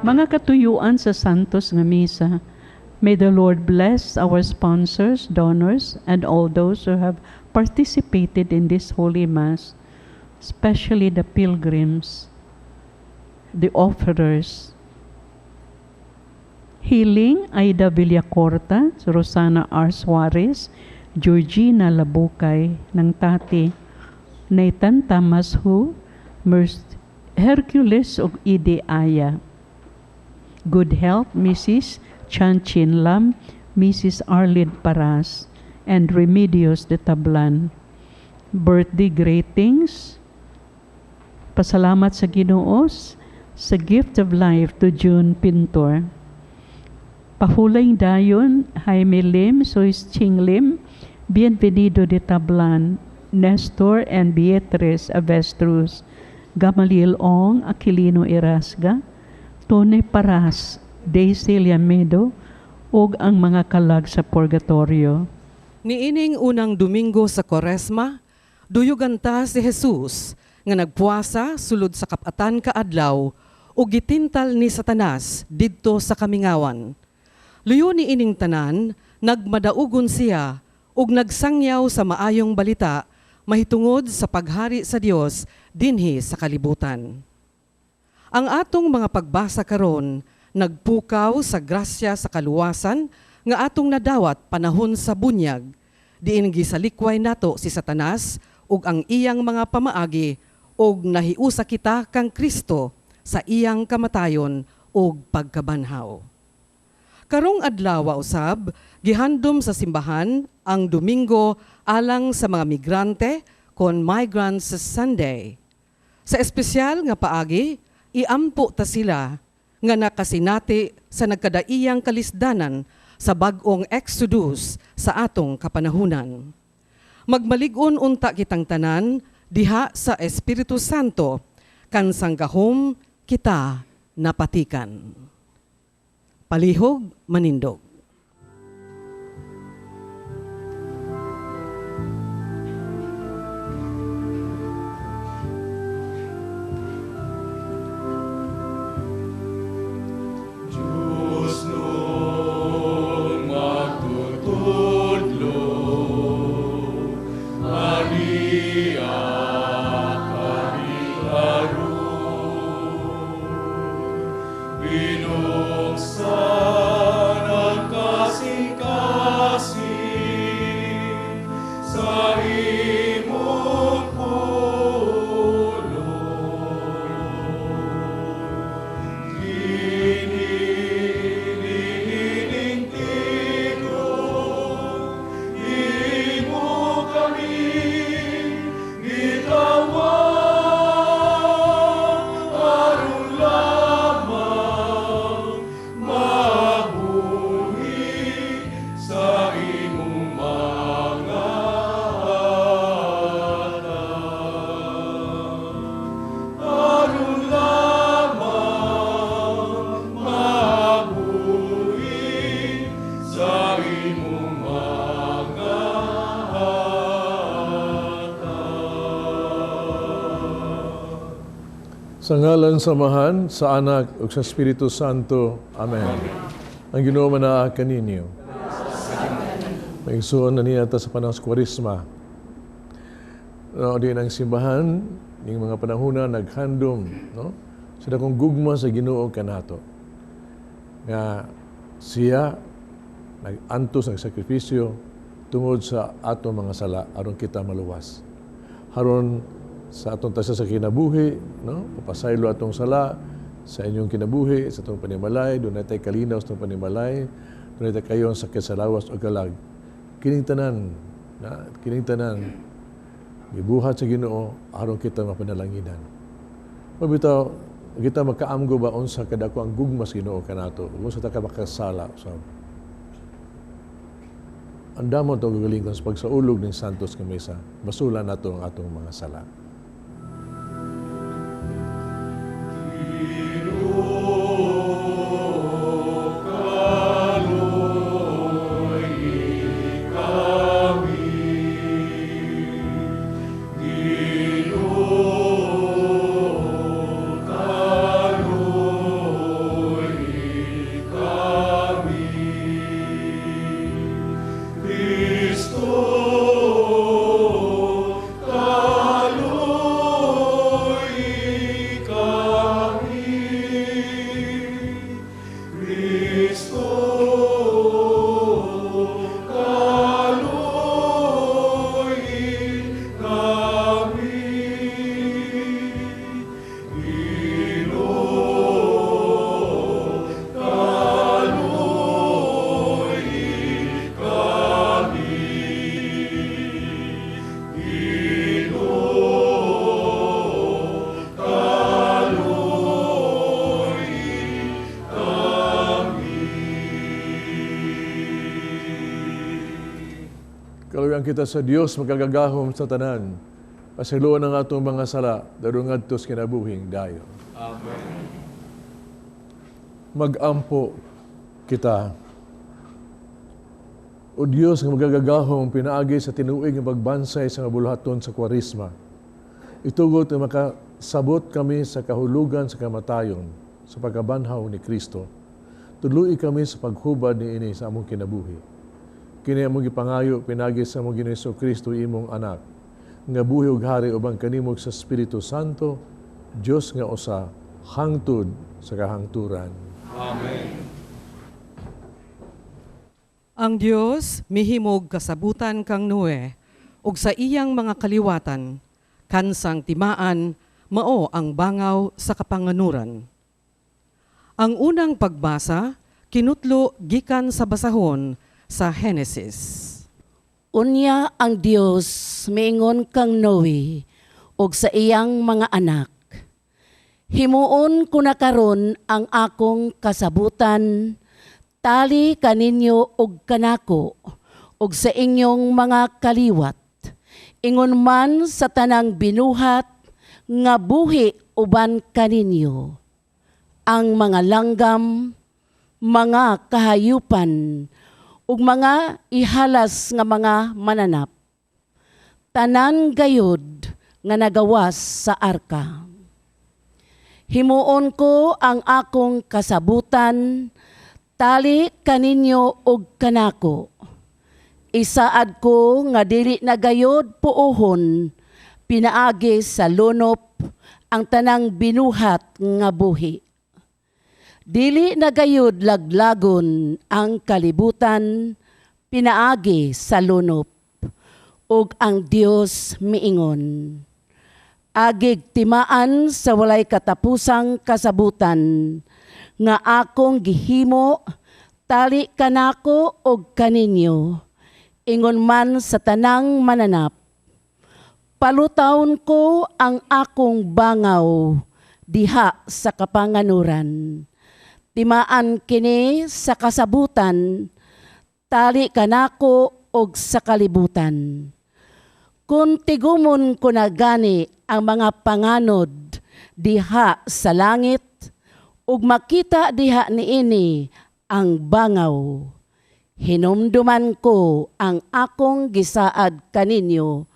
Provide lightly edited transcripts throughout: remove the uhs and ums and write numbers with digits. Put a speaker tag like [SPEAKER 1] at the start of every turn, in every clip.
[SPEAKER 1] Mga katuyuan sa Santos nga Misa, may the Lord bless our sponsors, donors, and all those who have participated in this Holy Mass, especially the pilgrims, the offerers. Healing, Aida Villacorta, Rosana R. Suarez, Georgina Labukay, ng Tati, Nathan Tamas Hu, Hercules ug Ide Aya. Good health, Mrs. Chan Chin Lam, Mrs. Arlene Paras, and Remedios de Tablan. Birthday greetings, pasalamat sa Ginoo sa gift of life to June Pintor. Pahulay dayon, Jaime Lim, Sois Ching Lim, Bienvenido de Tablan, Nestor and Beatriz Avestruz, Gamaliel Ong, Aquilino Irasga, Tone Paras, Daisy Liamedo, ug ang mga kalag sa purgatorio.
[SPEAKER 2] Niining unang Domingo sa Koresma, duyuganta si Jesus nga nagpuasa sulod sa kapatan kaadlaw ug gitintal ni Satanas didto sa kamingawan. Luyo ni ining tanan, nagmadaugon siya ug nagsangyaw sa maayong balita mahitungod sa paghari sa Dios dinhi sa kalibutan. Ang atong mga pagbasa karon nagpukaw sa grasya sa kaluwasan nga atong nadawat panahon sa bunyag, diin gisalikway nato si Satanas ug ang iyang mga pamaagi ug nahiusa kita kang Kristo sa iyang kamatayon ug pagkabanhaw. Karong adlaw usab gihandom sa simbahan ang Domingo alang sa mga migrante kon Migrants Sunday. Sa espesyal nga paagi, iampo ta sila nga nakasinati sa nagkadaiyang kalisdanan sa bag-ong Exodus sa atong kapanahunan. Magmalig-on unta kitang tanan diha sa Espiritu Santo kan sanggahom kita napatikan. Palihog manindog.
[SPEAKER 3] Sa ngalan samahan, sa Anak ug sa Espiritu Santo. Amen. Ang Ginoo manaa kaninyo. Maigsoon na niya sa panahon sa Kwaresma. Din ang simbahan, ning mga panahona naghandom, no? Sa dakong gugma sa Ginoo kanato. Nga siya nag-antos, nagsakripisyo tungod sa atong mga sala aron kita maluwas. Haron sa atong tasa sa kinabuhi, no? Papasaylo atong sala sa inyong kinabuhi, sa atong panimalay, doon natin kalinaw sa atong panimalay, doon natin kayo sa kasalawas o galag. Kining tanan, gibuhat sa Ginoo aron kita mapanalanginan. Mabitaw, kita makaamgo ba unsa kadako ang gugma sa Ginoo kanato, unsa ta ka makasala sa andamon to gagaling sa pagsaulog ng Santos nga Misa, basulan nato ang atong mga sala. Kaluyan kita sa Dios magagagahom sa tanan. Pasiluan ang atong mga sala, darong adtos kinabuhing dayon. Amen. Mag-ampo kita. O Diyos nga magagagahom pinaagi sa tinuig nga pagbansay sa buluhaton sa Kwaresma. Itugot nga makasabot kami sa kahulugan sa kamatayon sa pagkabanhaw ni Kristo. Tuluy kami sa paghubad ni ini sa among kinabuhi. Kini among gipangayo pinagi sa among Ginoong Jesu-Kristo imong anak, nga buhi ug hari ubang kanimog sa Espiritu Santo, Dios nga usa, hangtod sa kahangturan. Amen.
[SPEAKER 2] Ang Dios mihimog kasabutan kang Noe, ug sa iyang mga kaliwatan, kansang timaan, mao ang bangaw sa kapanganuran. Ang unang pagbasa, kinutlo gikan sa basahon, sa Genesis.
[SPEAKER 4] Unya ang Dios miingon kang Noe og sa iyang mga anak. Himuon ko na karon ang akong kasabutan, tali kaninyo og kanako og sa inyong mga kaliwat. Ingon man sa tanang binuhat nga buhi uban kaninyo. Ang mga langgam, mga kahayupan, ug mga ihalas nga mga mananap. Tanan gayud nga nagawas sa arka. Himuon ko ang akong kasabutan, tali kaninyo og kanako. Isaad ko nga dili na gayud puuhon, pinaagi sa lunop ang tanang binuhat nga buhi. Dili na gayud laglagon ang kalibutan, pinaagi sa lunop, ug ang Dios miingon. Agig timaan sa walay katapusang kasabutan, nga akong gihimo, tali kanako og kaninyo, ingon man sa tanang mananap. Palutawon ko ang akong bangaw, diha sa kapanganuran. Timaan kini sa kasabutan, tali kanako og sa kalibutan. Kung tigumon ko na gani ang mga panganod diha sa langit, ug makita diha niini ang bangaw, hinumduman ko ang akong gisaad kaninyo,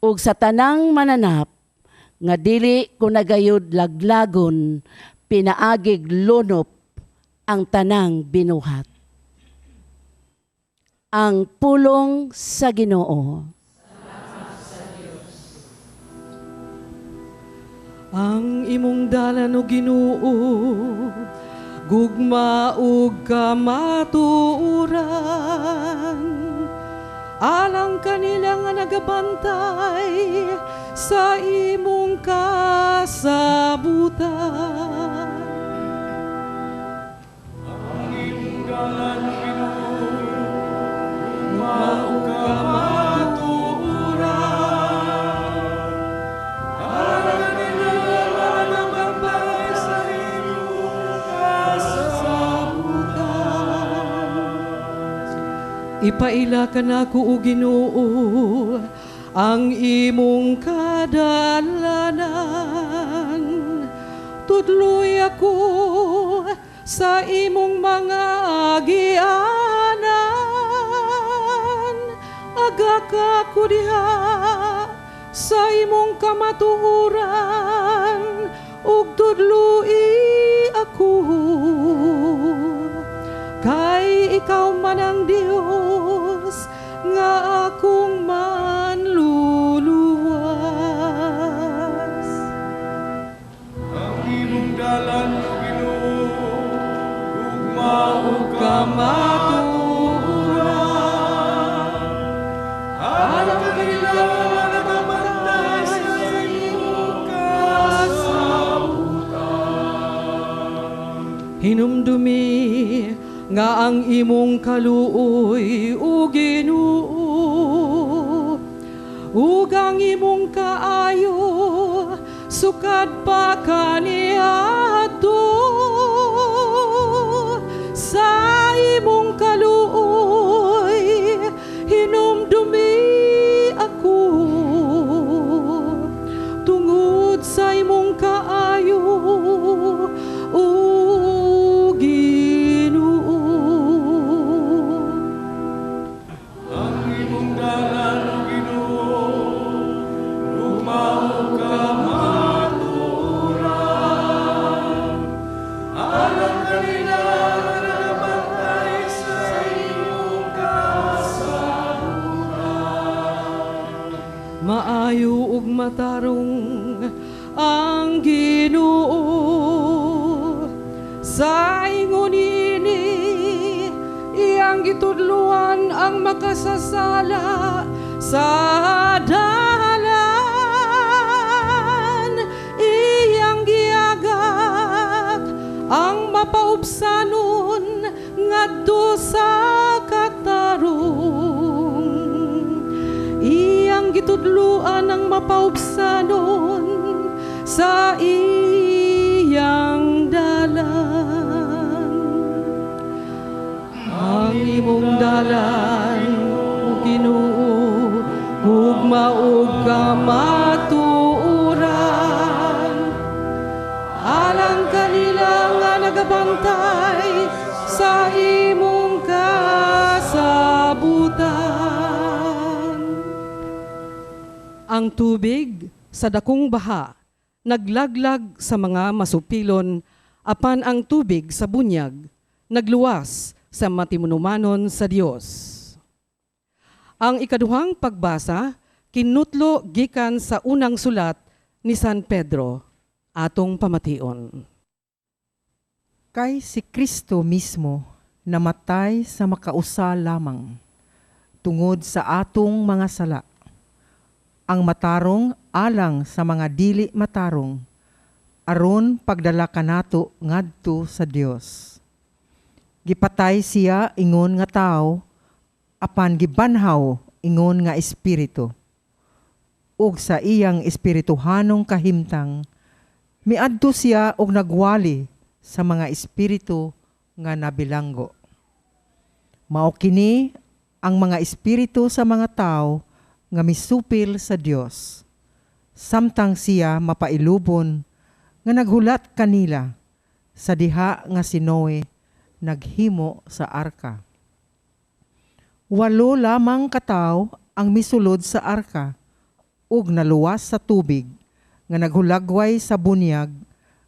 [SPEAKER 4] ug sa tanang mananap, nga dili ko nagayod laglagon, pinaagig lunop, ang tanang binuhat. Ang pulong sa Ginoo.
[SPEAKER 2] Ang imong dalan o Ginoo, gugma ug kamatuoran, alang kanila nga nagabantay sa imong kasabutan. Ipaila ka na ko, o Ginoo, ang imong kadalanan. Tudloy ako sa imong mga agianan. Agaka ko diha sa imong kamatuoran, ug tudloy ako. Kay ikaw man ang Dios nga ako nga ang imong kaluoy o Ginoo, ug ang imong kaayo sukad pa kaniadto. Sa imong kaluoy hinumdumi ako, tungod sa imong kaayo o Ginoo.
[SPEAKER 5] Ang imong dalan, O Ginoo, lumaw ka maturan. Alam kanila na bantay sa iyong kasabukan.
[SPEAKER 2] Maayo ug matarong ang Ginoo, sa ingon ini iyang gitudluan ang makasasala sa dalan. Iyang giagak ang mapaubsanon ngadto sa katarong. Iyang gitudluan ang mapaubsanon sa iyang dalan. Ang imong dalan, O Ginoo, ugma ug kamatuoran. Alang kanila nga nagabantay sa imong kasabutan. Ang tubig sa dakong baha naglaglag sa mga masupilon, apan ang tubig sa bunyag nagluwas sa matimunumanon sa Dios. Ang ikaduhang pagbasa kinutlo gikan sa unang sulat ni San Pedro, atong pamation.
[SPEAKER 6] Kay si Kristo mismo namatay sa makausa lamang tungod sa atong mga sala. Ang matarong alang sa mga dili matarong, aron pagdala kanato ngadto sa Dios. Gipatay siya ingon nga tao, apan gibanhaw ingon nga espiritu. Ug sa iyang espirituhanong kahimtang, miadto siya og nagwali sa mga espiritu nga nabilanggo. Mao kini ang mga espiritu sa mga tao nga misupil sa Dios, samtang siya mapailubon nga naghulat kanila sa diha nga si Noe naghimo sa arka. 8 lamang katawo ang misulod sa arka ug naluwas sa tubig nga naghulagway sa bunyag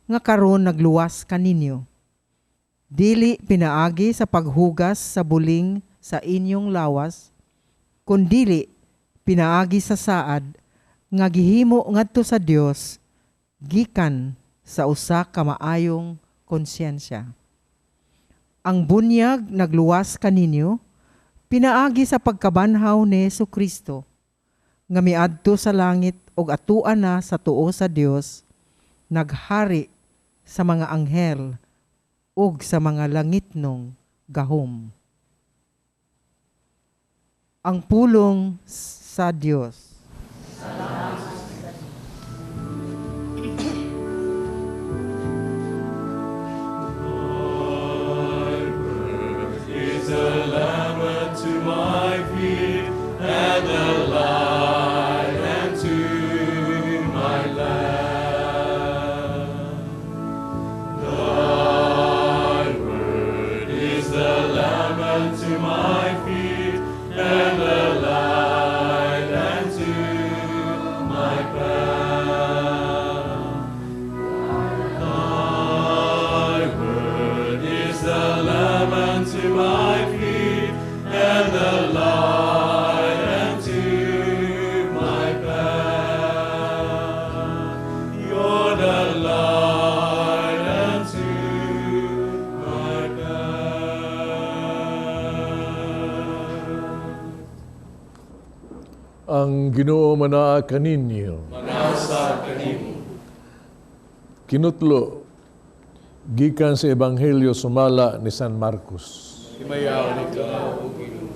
[SPEAKER 6] nga karon nagluwas kaninyo. Dili pinaagi sa paghugas sa buling sa inyong lawas, kundili pinaagi sa saad nga gihimo ngadto sa Dios gikan sa usa ka maayong konsyensya. Ang bunyag nagluwas kaninyo pinaagi sa pagkabanhaw ni Jesucristo nga miadto sa langit ug atuan na sa tuo sa Dios, naghari sa mga anghel ug sa mga langitnong gahom. Ang pulong sa Dios.
[SPEAKER 5] Is a lamp unto my feet and a light unto my lamp. Thy word is the lamp unto my feet and the light unto my path. Thy word is the lamp unto my feet and the light unto my path. You're the light unto my path.
[SPEAKER 3] Ang Ginoo manaa kaninyo.
[SPEAKER 5] Manasa kanimo.
[SPEAKER 3] Kinutlo gikan sa Ebanghelyo sumala ni San Marcos.
[SPEAKER 5] Himayaw ni ka, O Ginoo.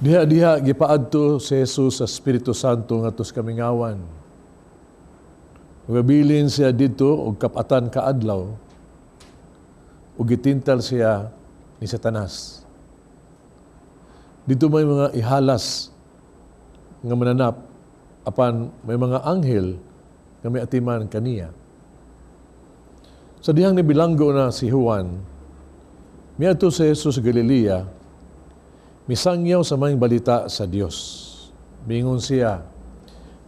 [SPEAKER 3] Diha-diha gipaadto si Jesus sa Espiritu Santo ngadto sa kamingawan. Magabilin siya dito og kapatan kaadlaw ug gitintal siya ni Satanas. Dito may mga ihalas nga mananap apan may mga anghel nga may atiman kaniya. Sa dihang nibilanggo na si Juan, miadto si Jesus sa Galilea, misangyaw sa mga balita sa Dios. Mingon siya,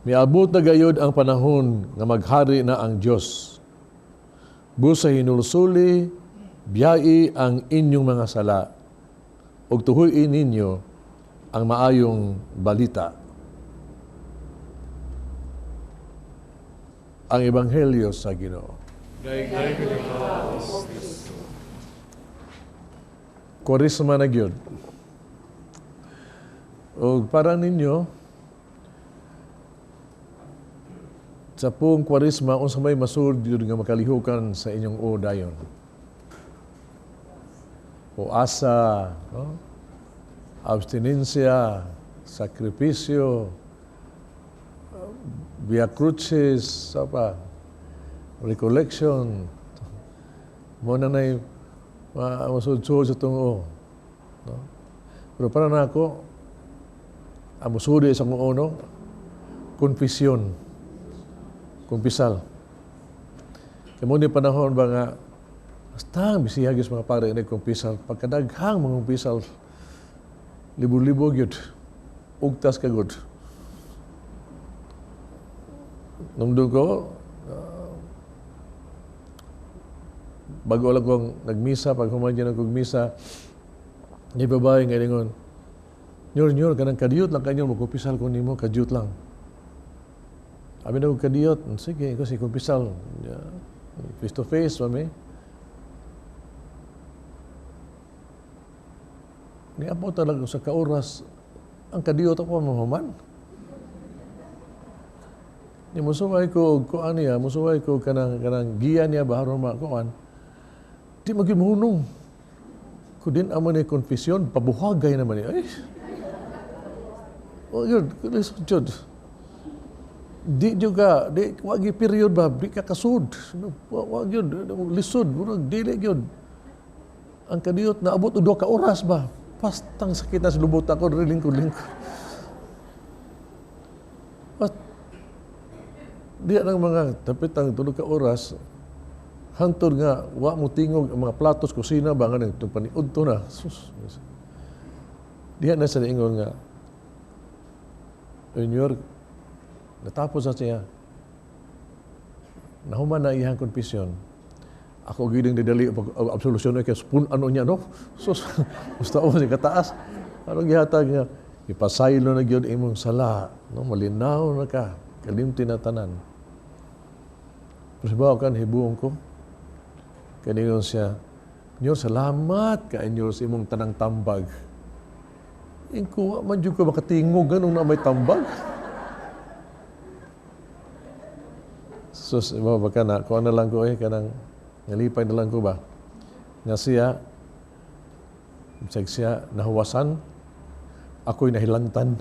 [SPEAKER 3] miabot na gayod ang panahon nga maghari na ang Dios. Busa hinulsuli, biyai ang inyong mga sala, ug tuhoy ninyo ang maayong balita. Ang Ebanghelyo sa Ginoo.
[SPEAKER 5] Daigay ka ni ka, O Kristo.
[SPEAKER 3] Kwaresma na gyud. O para ninyo, sa puong kwaresma, unsa may masud yun nga makalihukan sa inyong dayon. O asa, no? Abstinensya, sakripisyo, Via Crucis, recollection, mo na na'y masud-sud sa tungo. No? Pero para na ako, ang musudi sa kong uno, konfisyon, kumpisal. Kaya mo ni panahon ba nga, basta bisihagis mga pare na kumpisal, pagkadaghang mga kumpisal, libo-libo yun, ugtas kagod. Nung ko, bago lang kong nagmisa, pag humadyan akong misa, may babae nga ningon, Nyor, kanang kadiyot lang kanyo, magkumpisal ko nimo, kadiyot lang. Abi na kong kadiyot, sige, kasi kumpisal. Face to face, mami. Niapo talaga sa kauras, ang kadiyot ako mahuman. Ni musuway ko, kuan niya, musuway ko kanang giya niya, baharo kuan. Di magimhunong. Kung din amo ni konfisyon, pabuhagay naman niya. Ay, oh, yun, lisod. Di juga, wagi period ba, di ka kasud. Wag yun, lisod, dili yun. Ang kadiyot na abot 2 ka oras ba, pastang sakit na sa lubot ako, lingkod-lingkod. Di ang mga tapit ang 3 ka oras, hantod nga, wa mo tingog ang mga platos, kusina, ba nga itong paniud to na. Sus. Diya na sa ingon nga, Junior, natapos na siya. Nahuman na iyang konfisyon. Ako giling didali absolusyon kay spoon ano niya no. Sus, gusto ko siya kataas. Anong gihatag nga? Ipasaylo na gyud imong sala, no malinaw na ka, kalimti na tanan. Pero kan hibuong ko. Kaningon siya, Nyor, salamat ka inyo sa imong tanang tambag. Ingko, man dyan ko makatingog ganun na may tambag. Sus, iba ba ka na, kuha na lang ko kanang nalipay na lang ko ba? Nga siya, nahuwasan, ako'y nahilantan.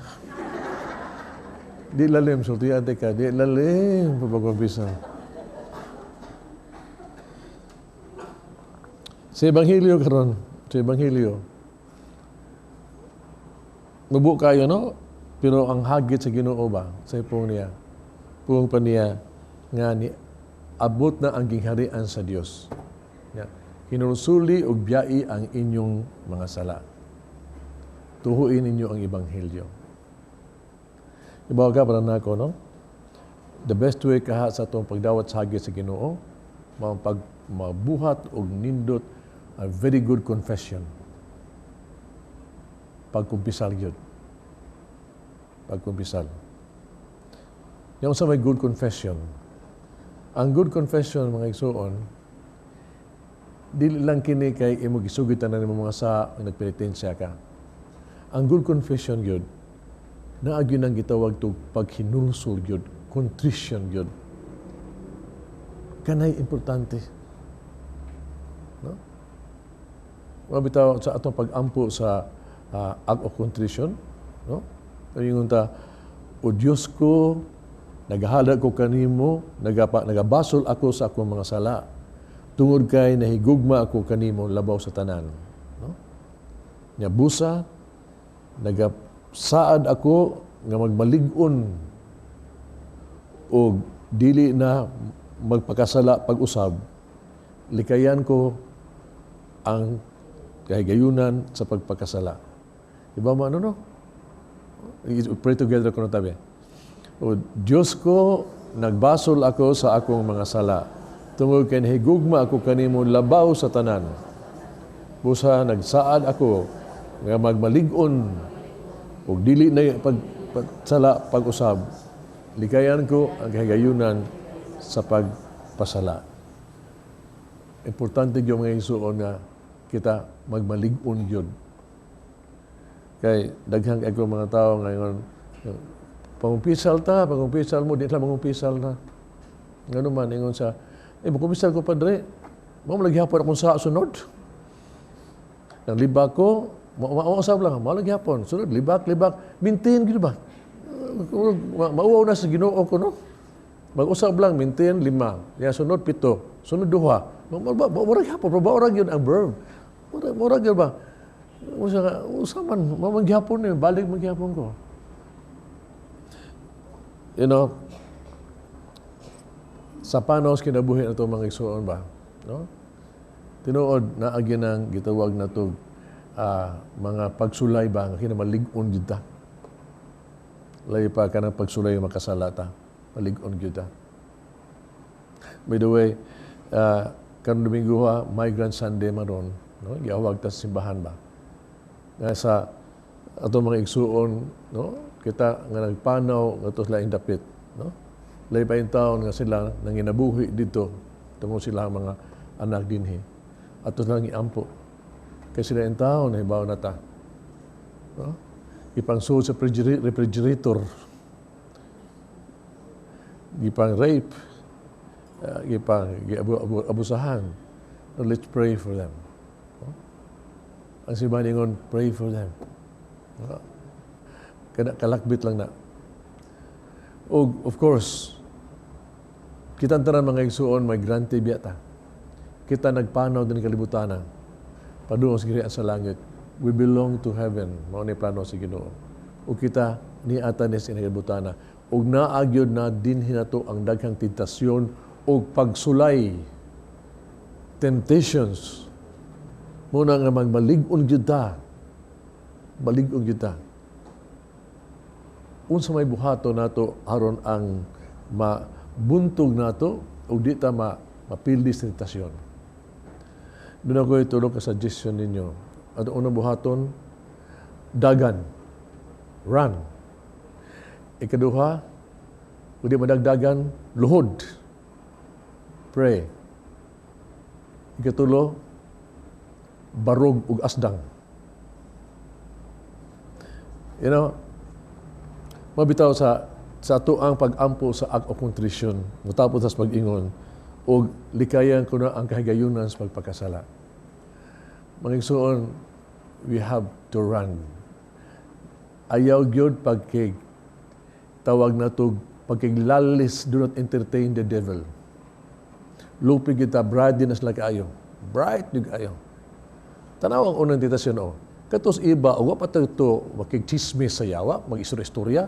[SPEAKER 3] Di lalim, sultiyan ka, di lalim, pagpagpapisa. Sa Ebanghelyo karon, sa Ebanghelyo, mubo kayo, no? Pero ang hagit sa Ginoo ba, sa ipong niya, puwang pa niya, nga ni, abot na ang gingharian sa Dios. Hinusuli o biyai ang inyong mga sala. Tuhuin ninyo ang Ebanghelyo. Ibaw ka para na ako, no? The best way kaha sa itong pagdawat sa hagit sa Ginoo, mabuhat o nindot a very good confession. Pagkumpisal yun. Pagkumpisal. Yung sa may good confession. Ang good confession, mga igsoon, dili lang kini kay imo gisugitan na mga sa nagpenitensya ka. Ang good confession yun, naagyon ang gitawag to paghinulsol yun, contrition yun. Kanay importante. No? mabitaw sa atong pag-ampo sa act of contrition, no? Ingon ta, o Diyos ko, nagahala ko kanimo, nagabasol ako sa akong mga sala. Tungod kay nahigugma ako kanimo labaw sa tanan. No? Nya busa, nagasaad ako nga magmalig-on o dili na magpakasala pag-usab. Likayan ko ang kahigayunan sa pagpakasala. Iba mo ano no? Pray together ko na tabi. O Diyos ko, nagbasol ako sa akong mga sala. Tungod kay nahigugma ako kanimo labaw sa tanan. Busa nagsaad ako nga magmalig-on o dili na pagsala pag-usab. Likayan ko ang kahigayunan sa pagpasala. Importante yung mga isuon nga kita magmalig-on yun. Kay daghang ako mga tao ngayon, pangumpisal mo, di lang mangumpisal na. Ngano man, ingon sa, magkumpisal ko padre, maghihapon akong sa sunod. Ang libak ko, mausap lang, maghihapon, sunod, libak, maintain, gino ba? Mauwaw na sa Ginoo ko, no? Mag-usap lang, maintain, 5. Ya, sunod, 7. Sunod, 2. Murag hapon, murag yun ang verb. Murag yun ba? Usaman, maghihapon na yun, balik maghihapon ko. You know, sa panos kinabuhi na ito mga igsoon ba? No? Tinuod na aginang gitawag na ito mga pagsulay ba nga kinamalig-on kita. Layo pa ka ng pagsulay makasalata. Malig-on kita. By the way, karong Domingo Migrant Sunday maron, no? Giawag ta sa simbahan ba? Nga sa ato mga igsuon, no? Kita nga nagpanaw nga tos laing dapit, no? Lay pa yung taon nga sila nanginabuhi dito tungod sila mga anak dinhi. At tos lang iampo. Kaya sila yung taon na hibaw na ta. No? Ipangsuod sa refrigerator. Ipang rape. Ipang abusahan. No, let's pray for them. No? Ang simbahan ingon, pray for them. No? Kalakbit lang na. O, of course, kita tanan mga igsuon, may grante biyata. Kita nagpanaw din kalibutan. Padung sa girian sa langit. We belong to heaven. Mao ni plano sa Ginoo. O kita ni atanes in kalibutan. Og naagyod na din hinato ang daghang tentasyon o pagsulay. Temptations. Muna nga magmalig-on gyud ta. Malig-on gyud ta. Unsa may buhato nato aron ang mabuntog nato o di ta mapildi sa tentasyon. Doon ako itulog ka suggestion ninyo. At unang buhaton, dagan. Run. Ikaduha, kung di madagdagan, luhod. Pray. Ikatulo, barog ug asdang. You know, mabitaw sa ato ang pag-ampo sa act of contrition, matapos sa pag-ingon, o likayan ko na ang kahigayunan sa pagpakasala. Mga igsoon, we have to run. Ayaw gyud tawag na to pagkiglalis, do not entertain the devil. Lupig kita, bright din as like ayo. Bright yung ayo. Tanaw ang unang tentasyon o. Katos iba, wa pa ito, makikchismis sa yawa, mag-istorya.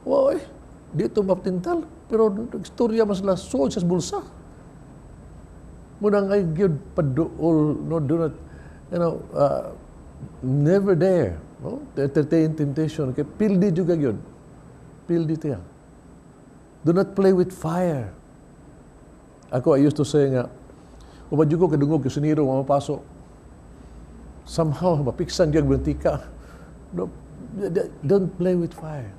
[SPEAKER 3] Wow, dito maptintal. Pero istorya mas lasod sa bulsa. Munang ay gyud paduol, no, do not, never dare, no, to entertain temptation. Kaya pildi juga gyud. Pildi tiya. Do not play with fire. Ako, I used to say nga, umadyo ko kadungog, kasuniro, mamapasok. Somehow, mapiksan gyud bentika. No, don't play with fire.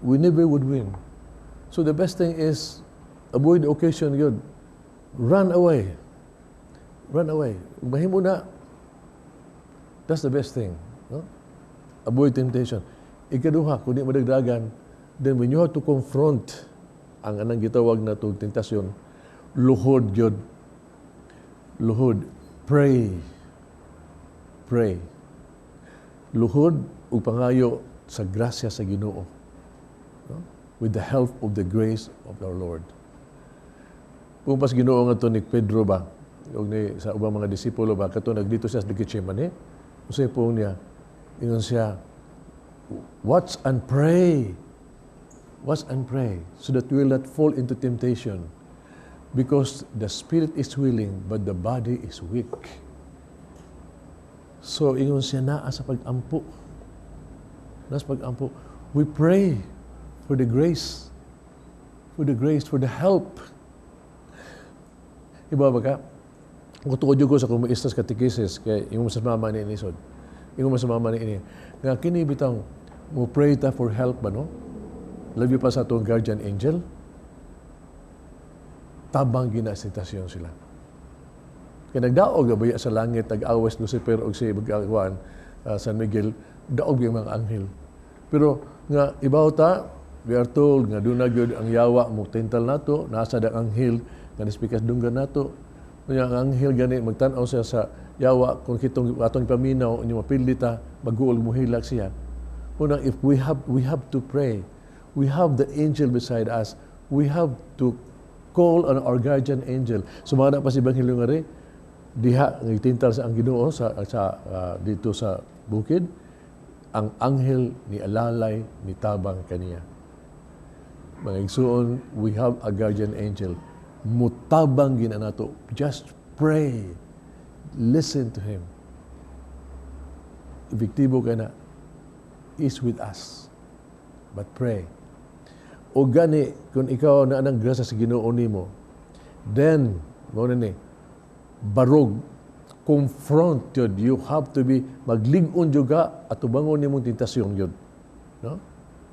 [SPEAKER 3] We never would win. So the best thing is, avoid the occasion yun. Run away. Run away. Mahimo na. That's the best thing. No? Avoid temptation. Ikaduha, kung di madagdagan, then when you have to confront ang anang gitawag na itong tentasyon, luhod yun. Luhod. Pray. pray. Luhod ug pangayo sa grasya sa Ginoo. No? With the help of the grace of our Lord. Pumpas Ginoo nga to ni Pedro ba, o ni sa ubang mga disipulo ba, kato nagdito siya sa Gethsemane, usay po niya, ingon siya, watch and pray. Watch and pray, so that we will not fall into temptation. Because the spirit is willing, but the body is weak. So, ingon siya naa sa pag-ampo. Nas pag-ampo. We pray for the grace, for the help. Iba ba ka? Kung tuod ko sa kumaistas katekesis, kaya yung sa mama ni Inisod, yung sa mama ni Ini, nga kinibitang mo pray ta for help ba, no? Labi pa sa itong guardian angel, tabang ginasitasyon sila. Kaya nagdaog ba sa langit, nag-awas Lucifer o si Bagawaan, San Miguel, daog yung mga anghel. Pero nga, ibaw ta, we are told nga doon na ang yawa mo tental nato, nasa ang anghel, nga nispikas dunggan nato. Kaya ang anghel gani, magtanaw siya sa yawa, kung kitong atong paminaw, inyong mapildita, mag-uol mo hilak siya. Unang, if we have to pray, we have the angel beside us, we have to call on our guardian angel. Sumana pa si Ebanghelyo nga rin, diha nagtintal sa ang Ginoo dito sa bukid, ang anghel ni alalay ni tabang kaniya. Mga igsuon, we have a guardian angel. Mutabang gina nato. Just pray. Listen to him. Ebektibo ka na, is with us. But pray. O gani, kung ikaw na anang grasa sa Ginoo nimo, then, muna ni, barog, confronted, you have to be maglig-on juga at tubangon nimong tentasyon yun. No?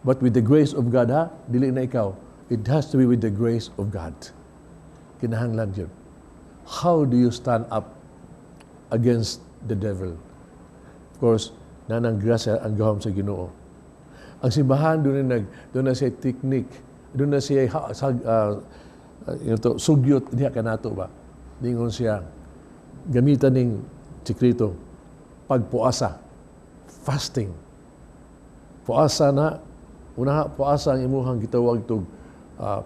[SPEAKER 3] But with the grace of God, ha? Dili na ikaw. It has to be with the grace of God. Kinahanglan yun. How do you stand up against the devil? Of course, nanang grasya ang gahom sa Ginoo. Ang simbahan doon na siya technique, doon na siya sugyot diha kanato ba. Ningon siya gamitan ning sikreto pagpuasa, fasting. Puasa na una puasa ang imuhang gitawag tog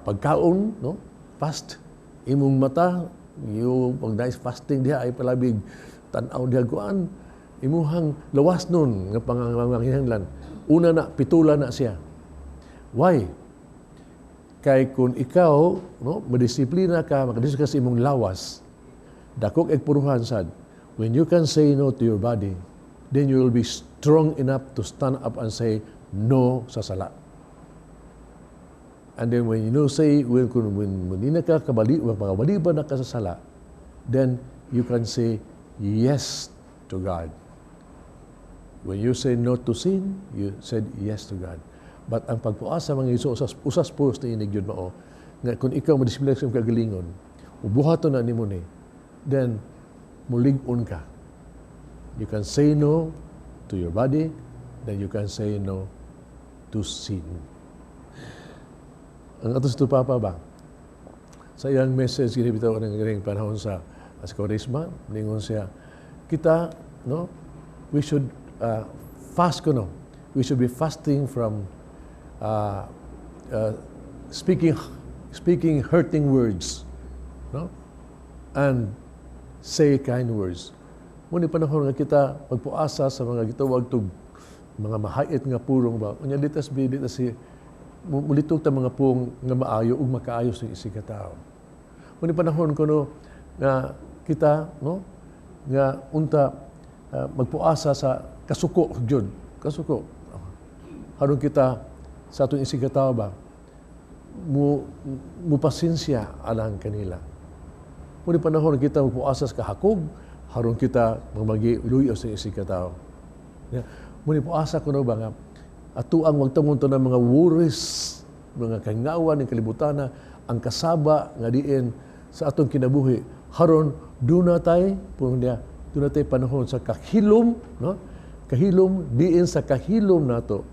[SPEAKER 3] pagkaon, no? Fast. Imong mata, yung pag fasting diha ay palabig tan-aw diha kuan. Imuhang lawas nun nga panganganginahanglan. Una na, pitula na siya. Why? Kay kung ikaw, no, madisiplina ka, makadisiplina ka sa imong lawas, dakok egpuruhan sad, when you can say no to your body, then you will be strong enough to stand up and say no sa sala. And then when you say, when hindi na ka kabali ba na ka sa sala, then you can say yes to God. When you say no to sin, you said yes to God. But ang pagpuasa mga iso, usas po sa inig yun mao, nga kung ikaw madisiplina sa kagalingon, ubuhato na ni mo ni, then mulig-on ka. You can say no to your body, then you can say no to sin. Ang atos ito papa ba? Sa iyang message, ginibitaw ng galing panahon sa Kwaresma, ningon siya, kita, no, we should fast ko no. We should be fasting from speaking hurting words, no, and say kind words. Muna panahon nga kita pagpuasa sa mga gitawag tug mga mahait nga purong ba. Unya ditas si mulitog ta mga pung nga maayo ug makaayo sa isig ka tao. Muna panahon ko no nga kita, no, nga unta magpuasa sa kasuko jud, kasuko. Harun kita sa atong isig ka tao ba mu pasensya alang kanila. Muna panahon kita magpuasa sa kahakog, harun kita magluyo sa isig ka tao. Muna puasa ko no ba nga ato ang magtamon to ng mga worries, mga kangawan ng kalibutan ang kasaba nga diin sa atong kinabuhi. Haron dunatay panahon sa kahilom, no? Kahilom diin sa kahilom nato,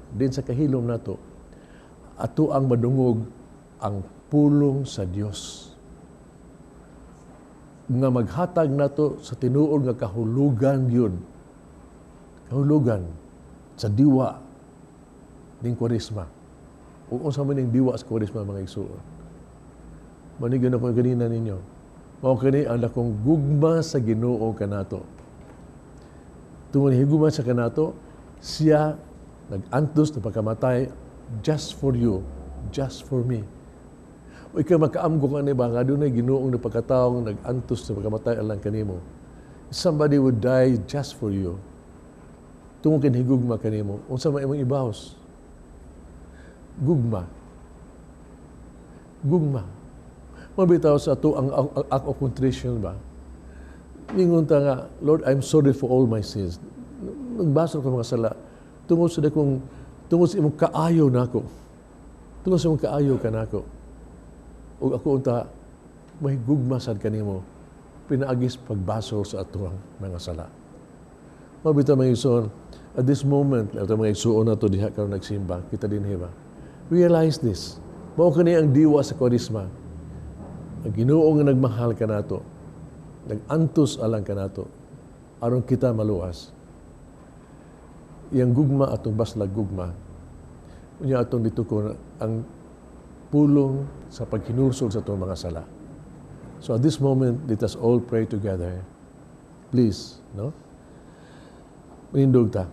[SPEAKER 3] ato ang madungog ang pulong sa Dios. Nga maghatag nato sa tinuod nga kahulugan yun kahulugan sa diwa ning Kwaresma. O unsa man ning diwa sa Kwaresma mga igsoon. Manigyan ako ganina ninyo. Mao kani ang dakong gugma sa Ginoo kanato. Tungod higugma sa kanato, siya nag-antos na pagkamatay just for you, just for me. O ikaw makaamgo ka ni ba nga doon ay Ginoong na pagkataong nag-antos na pagkamatay alang kanimo. Somebody would die just for you. Tungod kin higugma kanimo, unsa man imong ibahos? Gugma. Gugma. Mabitaw sa ato ang act of contrition ba? Ningon ta nga, Lord, I'm sorry for all my sins. Nagbasa ko mga sala. Tungod sa imong kaayo nako. Tungod sa imong kaayo kanako. O ako unta, may gugma sad kanimo. Pinaagis pagbaso sa atuang mga sala. Mabitaw mga igsoon, at this moment, at mga igsoon na ito diha karon nagsimba, kita din hiba. Realize this. Mao kani ang diwa sa Kwaresma. Ang Ginoo nga nagmahal kanato, nag-antos alang kanato, aron kita maluwas. Iyang gugma atong baslag gugma, unya atong ditukon ang pulong sa paghinulsol sa atong mga sala. So at this moment, let us all pray together. Please, no? Manindog ta.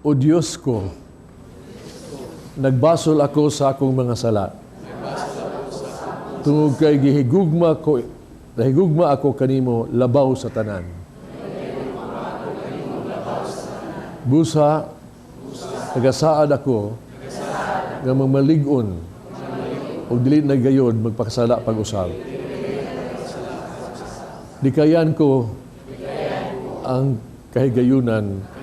[SPEAKER 3] O Diyos ko, nagbasol ako sa akong mga sala. Tungod kay nahigugma ako kanimo labaw sa tanan. Busa, nagasaad ako nga mamalig-on o dili na gayod magpakasala pag-usab. Dikayan ko ang kahigayunan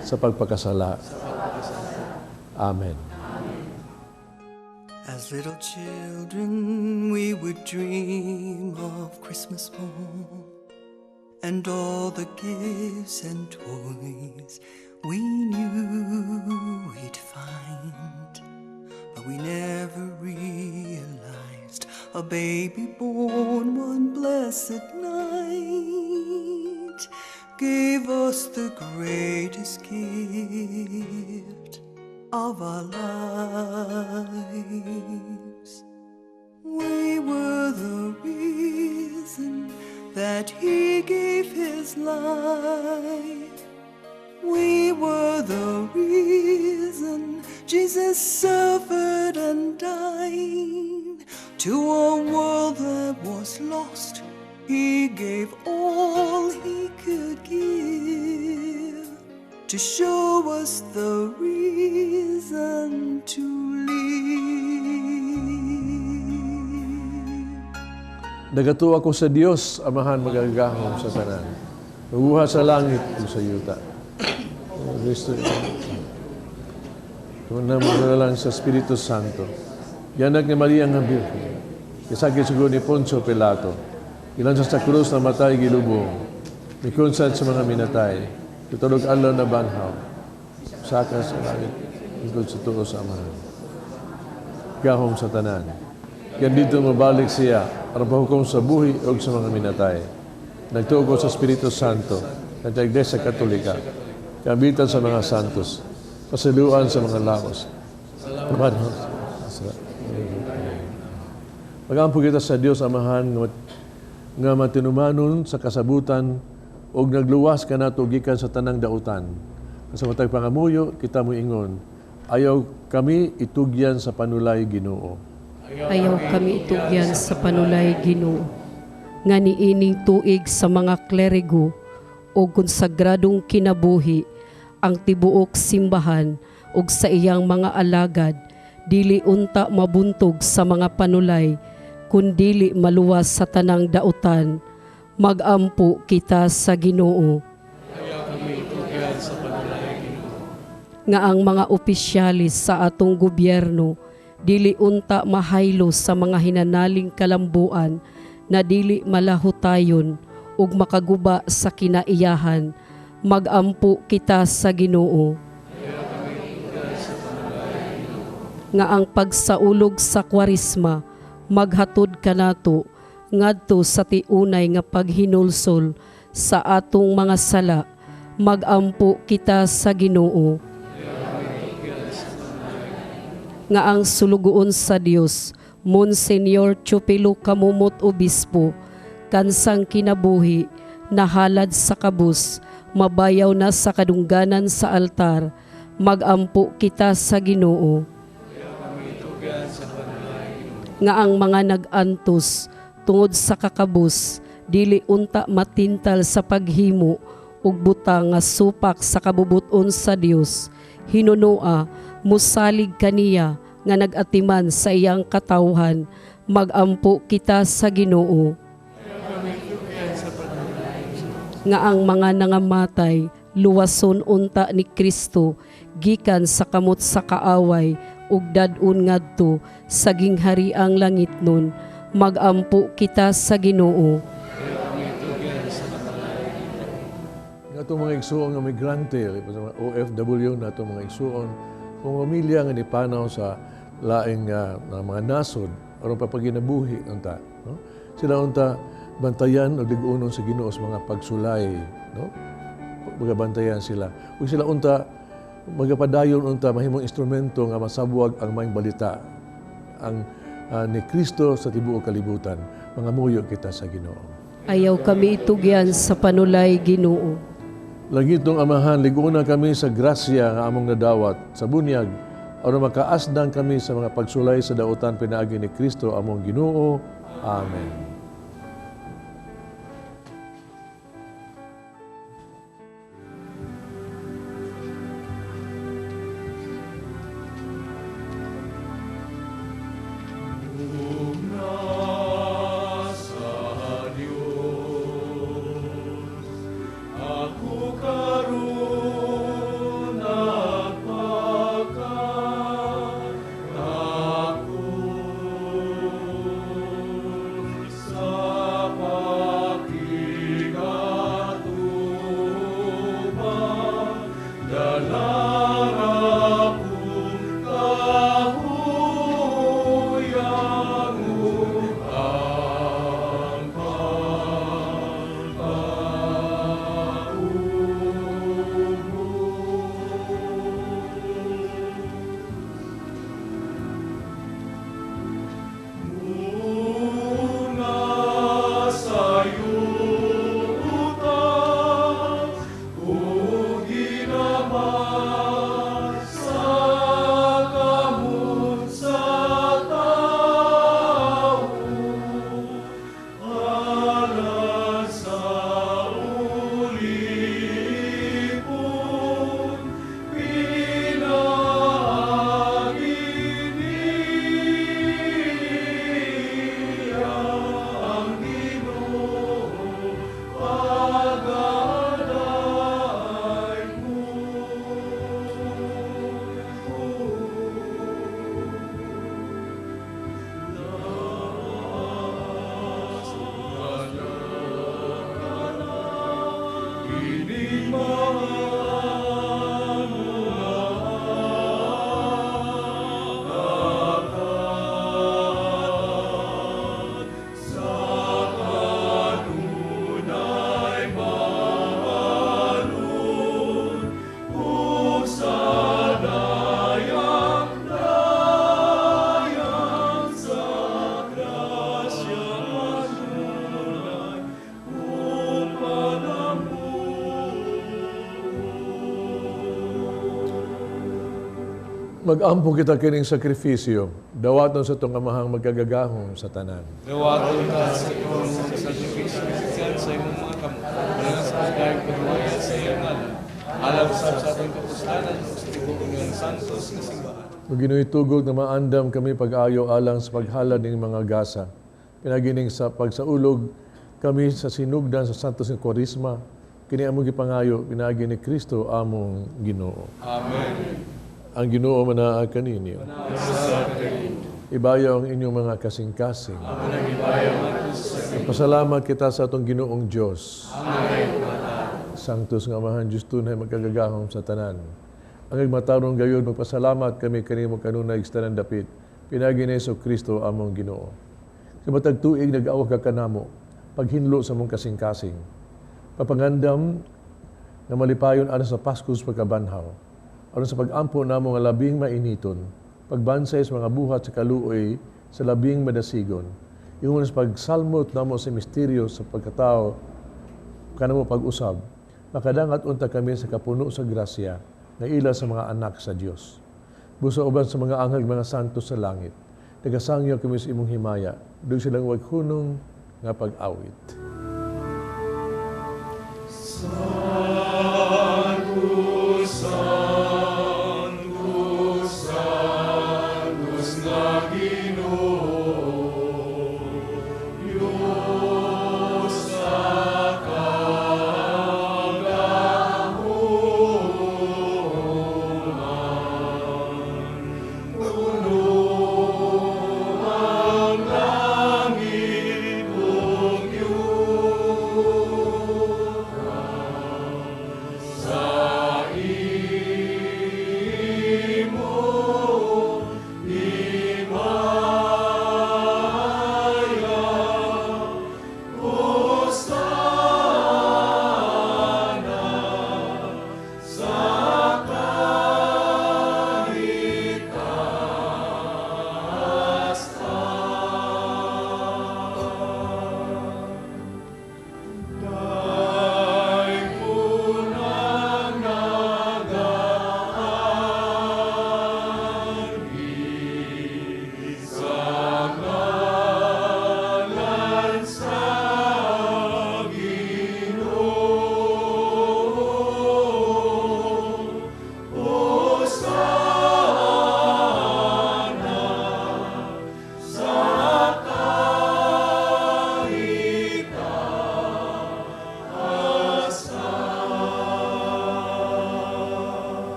[SPEAKER 3] sa pagpakasala. Amen.
[SPEAKER 7] As little children, we would dream of Christmas morn and all the gifts and toys we knew we'd find. But we never realized a baby born one blessed night gave us the greatest gift of our lives. We were the reason that He gave His life. We were the reason Jesus suffered and died. To a world that was lost, He gave all He could give to show us the reason to live.
[SPEAKER 3] Nagato ako sa Dios, Amahan magagahom sa tanan. Mabuha sa langit o sa yuta. Kristo, tumanang lang sa Espiritu Santo. Yanak ni Maria nga Birhen. Isagit siguro ni Poncio Pilato. Ilan sa krus na matay gilubong. Mikonsad sa mga minatay. Tutulog Allah na banhaw. Saka sa langit. Ikot sa tuo sa Amahan. Gahom sa tanan. Yan dito mabalik siya. Arapahukom sa buhi o sa mga minatay. Nagtuo sa Espiritu Santo. At sa Iglesia Katolika. Kabitan sa mga santos. Pasiluan sa mga laos. Pagampo kita sa Dios Amahan nga matinumanon sa kasabutan o nagluwas ka nato gikan sa tanang dautan. Sa matag pangamuyo, kita mo ingon, ayaw kami itugyan sa panulay Ginoo.
[SPEAKER 8] Ayaw kami itugyan sa panulay Ginoo. Nga niining tuig sa mga klerego o konsagradong kinabuhi ang tibuok simbahan ug sa iyang mga alagad dili unta mabuntog sa mga panulay kundili maluwas sa tanang dautan. Magampo kita sa Ginoo.
[SPEAKER 5] Ayaw kami itugyan sa panulay Ginoo.
[SPEAKER 8] Nga ang mga opisyalis sa atong gobyerno dili unta mahaylo sa mga hinanaling kalambuan na dili malahutayon ug makaguba sa kinaiyahan. Magampo kita sa Ginoo. Nga ang pagsaulog sa Kwaresma maghatod kanato ngadto sa tiunay nga paghinulsol sa atong mga sala, magampo kita sa Ginoo. Nga ang sulugoon sa Dios, Monsignor Chupilo Kamumot Obispo, kansang kinabuhi, nahalad sa kabus, mabayaw na sa kadungganan sa altar, magampo kita sa Ginoo. Nga ang mga nag-antos tungod sa kakabus, dili unta matintal sa paghimo ug butang nga supak sa kabubuton sa Dios, hinunoa musalig kaniya nga nag-atiman sa iyang katawhan, magampo kita sa Ginoo. Nga ang mga nangamatay luwason unta ni Kristo gikan sa kamot sa kaaway ug dad-un ngadto sa ginghariang langit nun, magampo kita sa Ginoo.
[SPEAKER 3] Nga mga igsuon nga migrante, mga OFW na itong mga igsuon, kung pamilya nga nipanaw sa laing na mga nasod, aron papaginabuhi unta, no? Sila unta bantayan o dig-unon sa Ginoo sa mga pagsulay, no? Magabantayan sila. Ug sila unta magapadayon unta mahimong instrumento nga masabwag ang maayong balita ang ni Kristo sa tibuok kalibutan. Mga muyo kita sa Ginoo.
[SPEAKER 8] Ayaw kami itugyan sa panulay, Ginoo.
[SPEAKER 3] Langitong Amahan, liguna kami sa grasya nga among nadawat sa bunyag aron makaasdan kami sa mga pagsulay sa dautan pinaagi ni Kristo among Ginoo. Amen. Mag-ampo kita kining sakripisyo, dawaton sa itong amahang magkagagahom sa tanan.
[SPEAKER 5] Dawaton ka sa iyong sakrifisyo sa imong mga kamot. Walang sa pagkayang pagluwayan sa iyong ngalan. Alam sa atong kapuslanan o sa tibuok ng santos na simbahan.
[SPEAKER 3] Magino'y tugog na maandam kami pag-ayo alang sa paghalad ng mga gasa. Pinagining sa pagsaulog kami sa sinugdan sa santos ng Kwaresma. Kini among gipangayo, pinagi ni Kristo among Ginoo.
[SPEAKER 5] Amen.
[SPEAKER 3] Ang Ginoo manaa kaninyo. Ibayaw ang inyong mga kasing-kasing. Pasalamat kita sa atong Ginoong Diyos. Sanctus nga Amahan Diyos tunay magkagagahom sa tanan. Ang agmatarong gayon magpasalamat kami kanimo kanunay tanan dapit. Pinagi ni Kristo among Ginoo. Sa matag tuig nag-awa ka kanamo, paghinlo sa mong kasing-kasing. Papangandam na malipayon ano sa Paskos pagkabanhaw. Ano sa pag-ampo namo nga labing mainiton, pagbansay sa mga buhat sa kaluoy sa labing madasigon. Yung sa pagsalmot namo sa misteryo sa pagkatao, kanamo pag-usab, makadangat unta kami sa kapuno sa grasya na ila sa mga anak sa Dios. Busa uban sa mga anghel mga santos sa langit, nagasangyo kami sa imong himaya, doon silang waghunong nga pag-awit.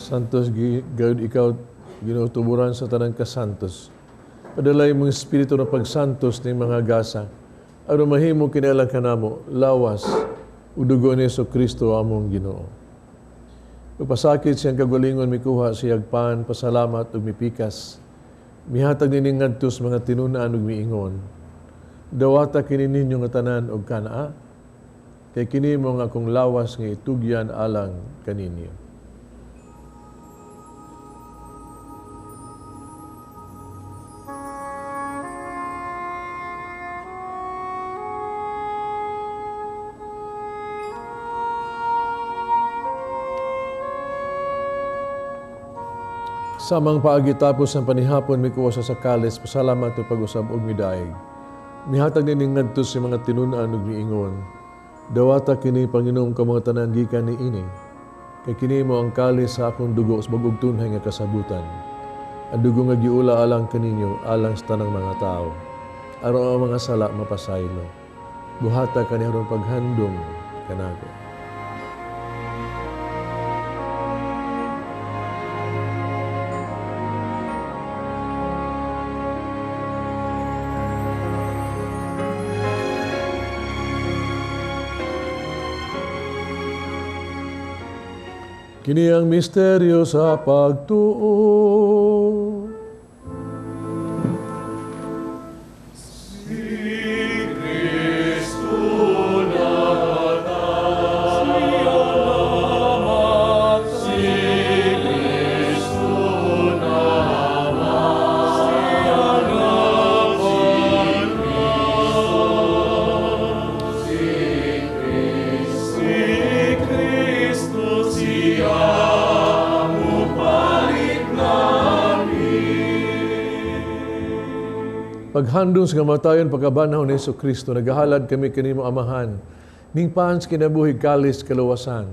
[SPEAKER 3] Santos, gayud ikaw, ginutuburan sa tanang kasantos. Padalay mong espiritu na pagsantos ng mga gasa. Ano mahimo kinalang ka namo, lawas, udugo ni Yesu Kristo among Ginoo. Pagpasakit siyang kagalingon, mikuha siyag pan, pasalamat ug mipikas. Mihatag nining ngadtos mga tinunaan ug miingon. Dawata kini ninyo nga tanan og kanaa, kay kini mo nga akong lawas nga itugyan alang kaninyo. Samang paagi tapos ng panihapon, may kuwasa sa kalis, pasalamat o pag-usab og midaig. Mihatag nining ngadtos sa mga tinunaan ug miingon. Dawata kini Panginoon ka mga tanan gikan ni ini. Kay kini mo ang kalis sa akong dugo sa bagog tunhay nga kasabutan. Ang dugo nga giula alang kaninyo, alang sa tanang mga tao. Araw ang mga sala mapasaylo. Buhata kani aron paghandom kanago. Kini ang misteryo sa pagtuo. Paghandong sa kamatayon pagkabanhaw ni Yesu Kristo, nagahalad kami kanimo Amahan, ning pahans kinabuhi kalis kaluwasan.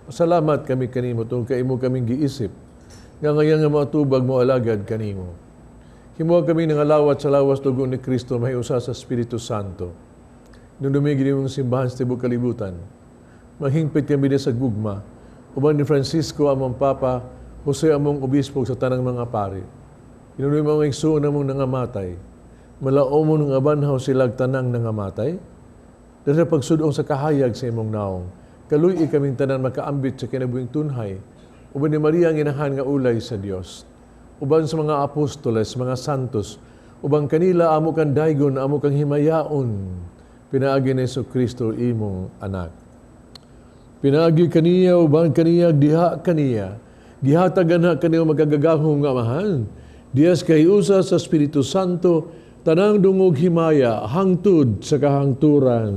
[SPEAKER 3] Salamat kami kanimo tungod kay imo kaming giisip, nga ngayon nga matubag mo alagad kanimo. Himuha kami nangalawat sa lawas dugo ni Kristo mahiusa sa Espiritu Santo. Nung dumigi mong simbahan sa tibok kalibutan, mahingpit kami din sa gugma, uban ni Francisco among Papa, Jose among Obispo sa tanang mga pari. Inunoy mo ang igsuon among nangamatay, malao mo ng abanhaw silag tanang nangamatay, dahil pagsudong sa kahayag sa imong naong, kaluy kaming tanan makaambit sa kinabuhing tunhay, uban ni Maria ang inahan nga ulay sa Dios, uban sa mga apostoles, mga santos, Ubang kanila amo kang daygon, amo kang himayaon. Pinaagi ni Kristo imong anak. Pinaagi kaniya, ubang kaniya, diha kaniya. Gihatagan na kaniya magagagahong nga mahal. Diyas kay usa sa Espiritu Santo, tanang dungog himaya, hangtud sa kahangturan.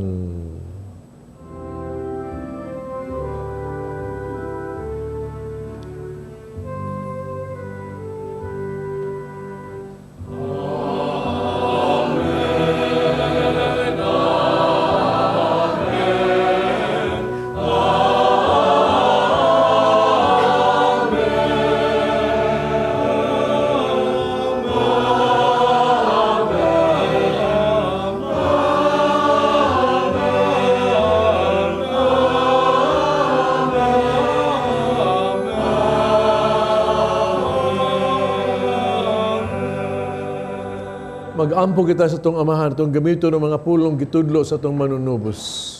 [SPEAKER 3] Mag-ampo kita sa itong amahan, itong gamito ng mga pulong gitudlo sa itong manunubos.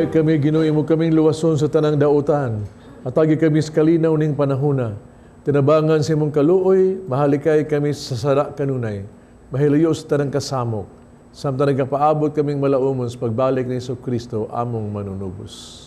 [SPEAKER 3] Kami Ginoo imo kaming luwason sa tanang dautan. Atagi kami sa kalinaw ning panahona. Tinabangan sa imong kaluoy, mahalikay kami sa sara kanunay. Mahilayo sa tanang kasamok. Samtang nagapaabot kaming malaumon sa pagbalik ni Kristo among manunubos.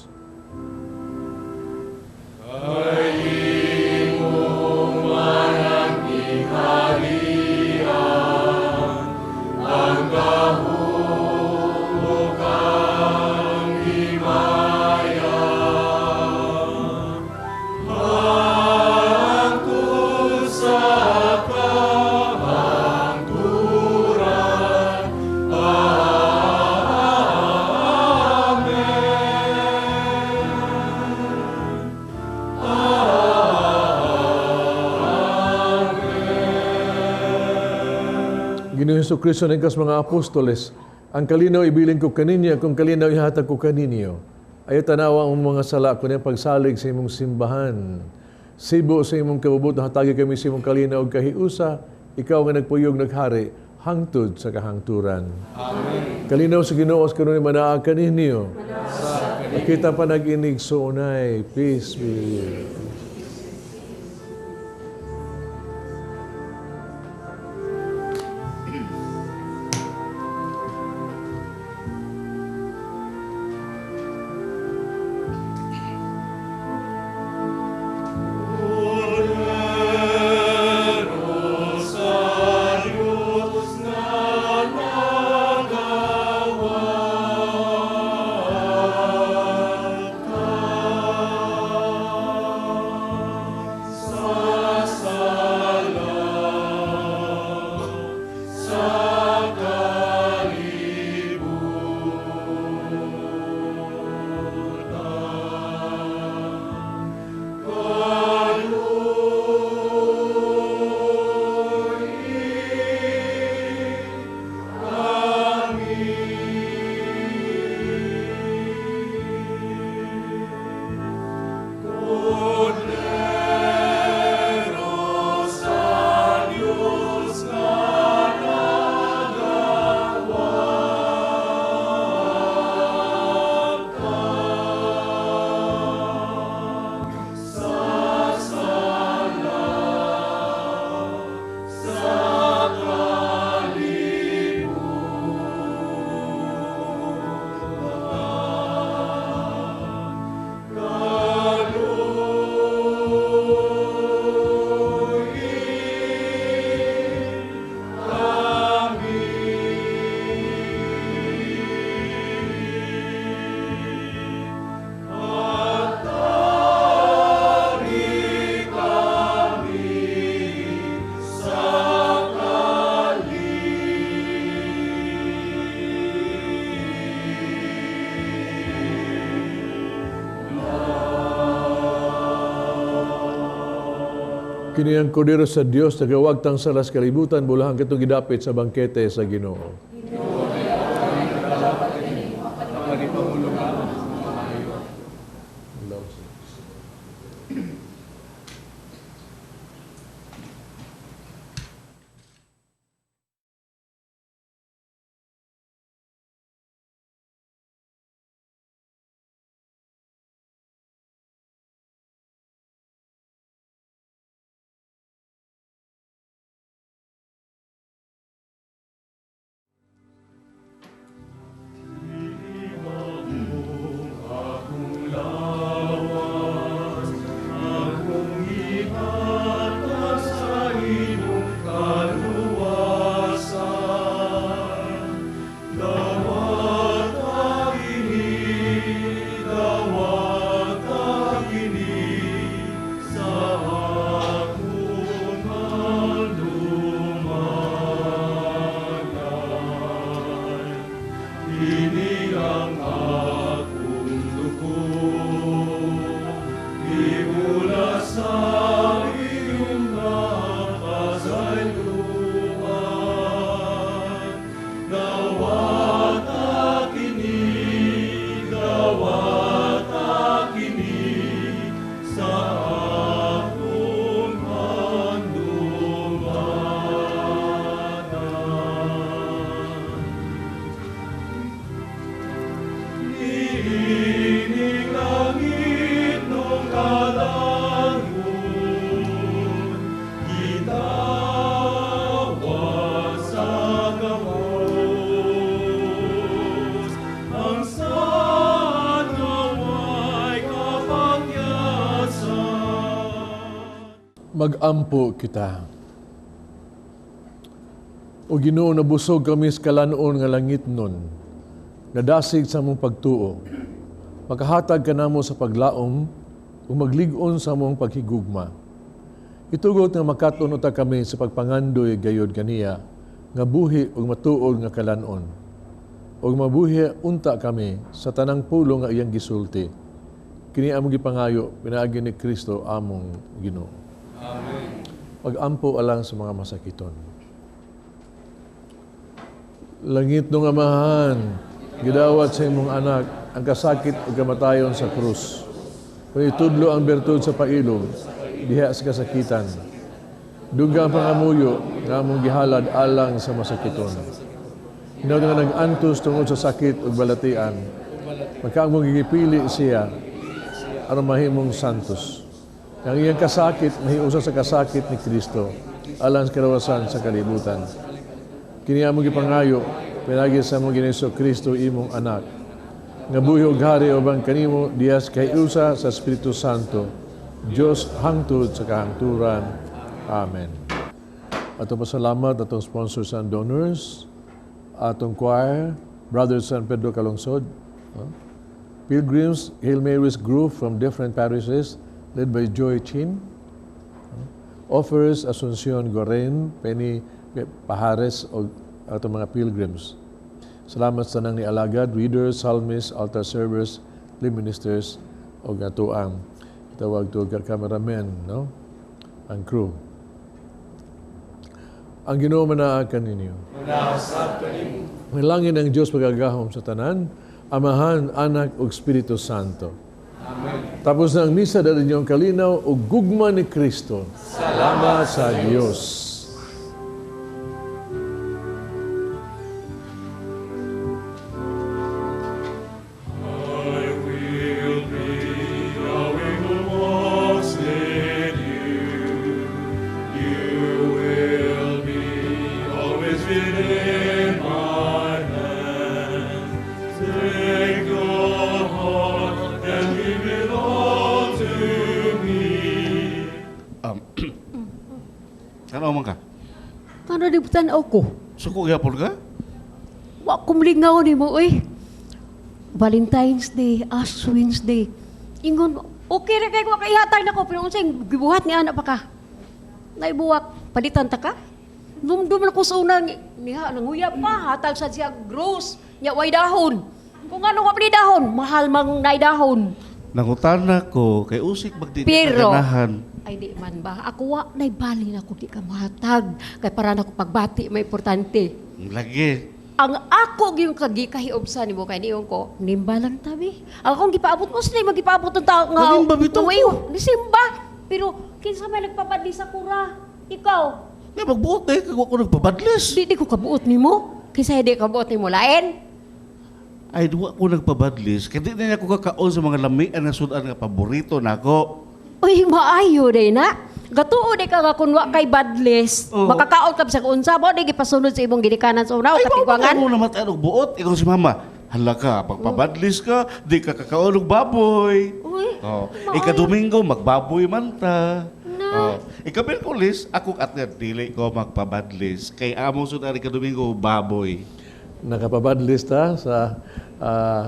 [SPEAKER 3] Ginoong Jesucristo ng mga apostoles, ang kalinaw ibilin ko kaninyo, kung kalinaw ihatag ko kaninyo. Ayaw tanawa ang mga sala ko na pagsalig sa imong simbahan. Sibo sa imong kabubuto, hatagi kami sa imong kalinaw kahiusa, ikaw nga nagpuyog naghari, hangtod sa kahangturan. Amen. Kalinaw sa Ginoo kanunay manaa kaninyo. Nakita pa nag-inig so unay, peace be with you. Kini ang kordero sa Dios, nagawagtang sa las kalibutan, bulahan kitong gidapit sa bangkete sa Ginoo. Mag-ampo kita. O Ginoo, nabusog kami sa kalanon nga langit nun, nadasig sa mong pagtuo. Makahatag ka namo sa paglaom, o magligon sa mong paghigugma. Itugot nga makaton uta kami sa pagpangandoy gayod kaniya, nga buhi o matuod nga kalanon. O mabuhi unta kami sa tanang pulo nga iyang gisulti. Kini among gipangayo, pinaagi ni Kristo among Ginoo.
[SPEAKER 5] Amen.
[SPEAKER 3] Pag-ampo alang sa mga masakiton. Langit nung amahan, gidawat sa imong anak, ang kasakit o kamatayon sa krus. Panitudlo ang bertud sa pailog, diha sa kasakitan. Dugang pangamuyo, nga among gihalad alang sa masakiton. Hinaw nga nag-antos tungod sa sakit o balatian, magkaamong gigipili siya, aron mahimong santos. Ang iyang kasakit, mahiusa sa kasakit ni Kristo, alang sa karawasan sa kalibutan. Kini among gipangayo, pinagi sa among Ginoong Kristo imong anak, nga buhi ug hari ubang kanimo dias kay usa sa Espiritu Santo, Dios hangtod sa kahangturan. Amen. Atong pasalamat atong sponsors and donors, atong choir, Brother San Pedro Calungsod, pilgrims, Hail Mary's group from different parishes, led by Joy Chin, offers Asuncion Goren, Penny Pahares o atong mga pilgrims. Salamat sa nang ni alagad, readers, psalmists, altar servers, lay ministers o gatuang tawag to cameramen, no? Ang crew. Ang Ginoo manaakan ninyo. Manalangin ang Diyos pagagahom sa tanan, Amahan, Anak ug Espiritu Santo.
[SPEAKER 5] Amen.
[SPEAKER 3] Tapos na ang misa dahil ninyong kalinaw o gugma ni Kristo. Salamat sa Diyos.
[SPEAKER 9] Ano man ka?
[SPEAKER 8] Ano di tanaw ko?
[SPEAKER 9] Suko gyapon ka?
[SPEAKER 8] Wa ko mlingaw ni mo, oy. Valentine's Day, Ash Wednesday. Ingon, okay ra kay ko kaihatag nako pero unsay gibuhat ni ana pa ka. Naibuwak, palitan ta ka? Dumdum na ko sa una niha nanguya pa hatag sa siya gross nya way dahon. Kung ano ka pili dahon, mahal mang nay dahon.
[SPEAKER 9] Nangutana ko kay usik magdi
[SPEAKER 8] Pero,
[SPEAKER 9] kaganahan.
[SPEAKER 8] Ay di man ba? Ako wa naibali na ko di ka mahatag. Kay para na ko pagbati may importante.
[SPEAKER 9] Lagi.
[SPEAKER 8] Ang ako yung kagikahiob sa nimo kay niyon ko, nimba lang tabi. Ang akong gipaabot mo sila magipaabot ng tao nga.
[SPEAKER 9] Kanimba bitaw ko.
[SPEAKER 8] Nisimba. Pero kinsa may nagpapadli sa kura? Ikaw.
[SPEAKER 9] Nga magbuot eh, kag ako nagpabadlis.
[SPEAKER 8] Di ko kabuot nimo. Kinsa di kabuot nimo lain?
[SPEAKER 9] Ay, duwa ko nagpabadlis. Kaya di na ako kakaon sa mga lamian na sudan nga paborito na ako.
[SPEAKER 8] Uy, maayo day na. Gatuo di ka nga kunwa kay badlist.
[SPEAKER 9] Oo.
[SPEAKER 8] Makakaon ka sa unsa mo di gipasunod sa imong ginikanan sa una o
[SPEAKER 9] Ay,
[SPEAKER 8] katigwangan.
[SPEAKER 9] mo naman tayo buot. Ikaw si mama. Hala ka, pagpabadlis ka, di ka kakaon ng baboy.
[SPEAKER 8] Uy,
[SPEAKER 9] Oh,
[SPEAKER 8] maayo.
[SPEAKER 9] ika-Domingo, magbaboy man ta. Oh, ika-Miyerkules, ako at dili ko magpabadlis. Kay amo sudan ika-Domingo, baboy.
[SPEAKER 3] Nakapabadlis ta sa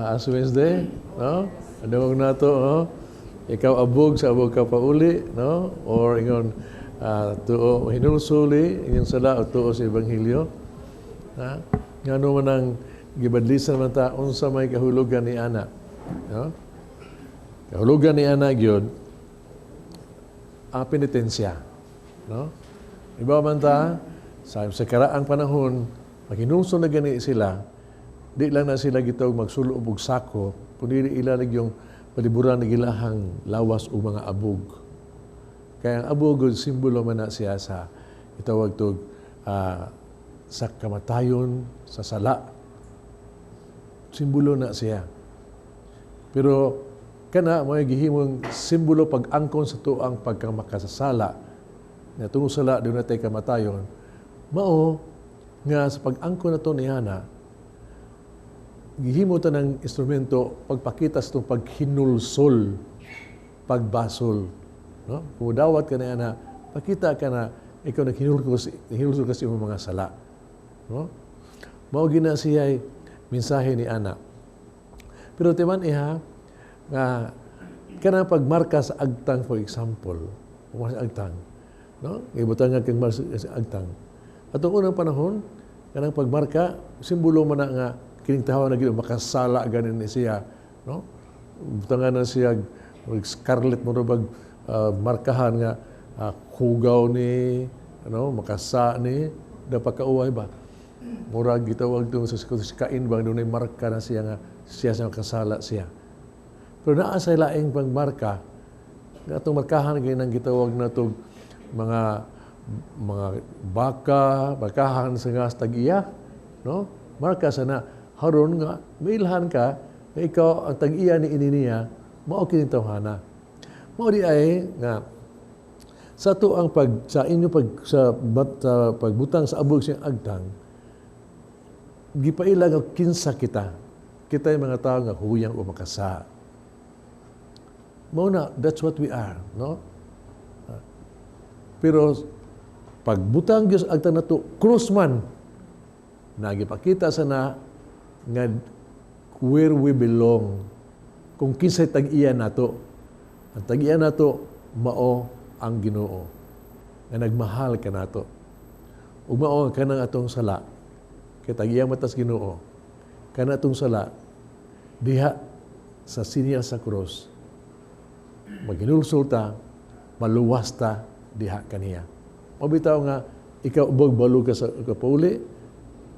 [SPEAKER 3] Ash Wednesday, no? Adawag na to, no? Ikaw abog sa abog ka pauli, no? Or ingon tuo hinulsuli inyong sala o tuo sa ebanghelyo. Ha? Ngano man ang gibadlisan man ta unsa may kahulugan ni ana, no? Kahulugan ni ana gyud ang penitensya, no? Iba man ta sa karaang panahon maghinulsol na gani sila, di lang na sila gitawag magsulo og sako, kundi ilalig yung paliburan na gilahang lawas o mga abog. Kaya ang abog, simbolo man na siya sa itawag to sa kamatayon, sa sala. Simbolo na siya. Pero kana may gihimong simbolo pag-angkon sa tuang pagkamakasasala na tungod sala doon natay kamatayon, mao nga sa pag-angkon na to ni Hana, gihimo ta ng instrumento pagpakita sa itong paghinulsol, pagbasol. No? Kung dawat ka na Hana, pakita ka na ikaw naghinulsol kasi yung mga sala. No? Mao gina siya mensahe ni Ana. Pero timan iha, nga kanang pagmarka sa agtang, for example, sa agtang, no? Ibutan nga kang marka sa agtang. At ang unang panahon, kanang pagmarka, simbolo man na nga kining tahaw na gid makasala ganin ni siya, no? Butangan na siya scarlet mo bag markahan nga hugaw ni ano makasa ni dapat kauway ba. Murag gitawag dito sa kain bang dunay marka na siya nga siya sa kasala siya. Pero naa sa laing pagmarka, atong markahan kay nang gitawag na to mga bakahan sa nga tag-iya, no? Marka sana haron nga mailhan ka na ikaw ang tag-iya ni ininiya mao kini tawhana. Mao di ay nga sa to ang sa inyo pagbutang sa abog siyang agtang gipaila nga kinsa kita yung mga tao nga huyang o makasa. Mao na, that's what we are, no? Pero pagbutang Diyos agtang nato krus man nagipakita sa na nga where we belong, kung kinsay tag-iya nato. Ang tag-iya nato mao ang Ginoo nga nagmahal ka nato. Ug mao ang kanang atong sala kay tag-iya matas Ginoo. Kana atong sala diha sa sinya sa krus. Maghinulsol ta, maluwas ta diha kaniya. Mabitaw nga ikaw ubog balo ka sa kapauli,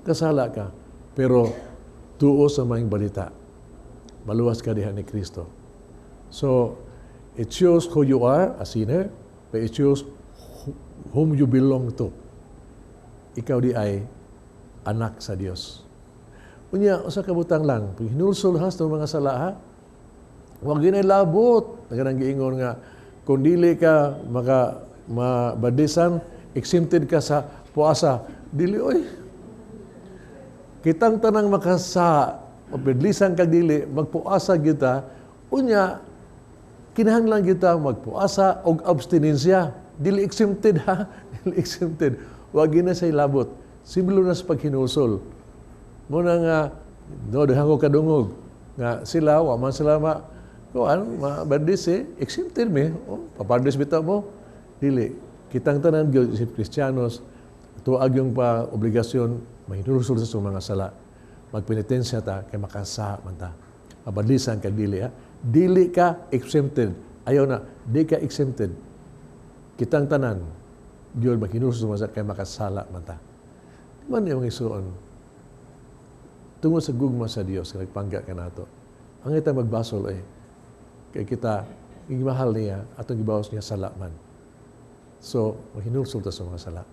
[SPEAKER 3] kasala ka, pero tuo sa maing balita. Maluwas ka diha ni Kristo. So, it shows who you are, a sinner, but it shows whom you belong to. Ikaw di ay anak sa Dios. Unya, usa ka butang lang, pag hinulsol has ng mga sala ha, huwag ginay labot. Nagandang giingon nga, kung dili ka mabadisan, exempted ka sa puasa. Dili, oy. Kitang tanang makasa, mabidlisan kag dili, magpuasa kita, unya, kinahanglan kita magpuasa o abstinensya. Dili exempted ha, dili exempted. Huwag ginay say labot. Simbolo na sa paghinusol. Muna nga, no, dahang ko kadungog, nga sila, waman sila mabadis exempted me, papadis bitaw mo, dili. Kitang tanan si Kristiyanos, tuag yung obligasyon, mahinurusol sa mga sala. Magpenitensya ta, kay makasa man ta. Mabadlisan kag dili ha. Dili ka exempted. Ayaw na, di ka exempted. kitang tanan, Diyos makinulso sa kay makasala man ta. Man yung isuon, tungod sa gugma sa Dios nga nagpangga ka nato. Ang ita magbasol ay kay kita mahal niya atong gibawas niya sala man. So, mahinulsol ta sa mga sala.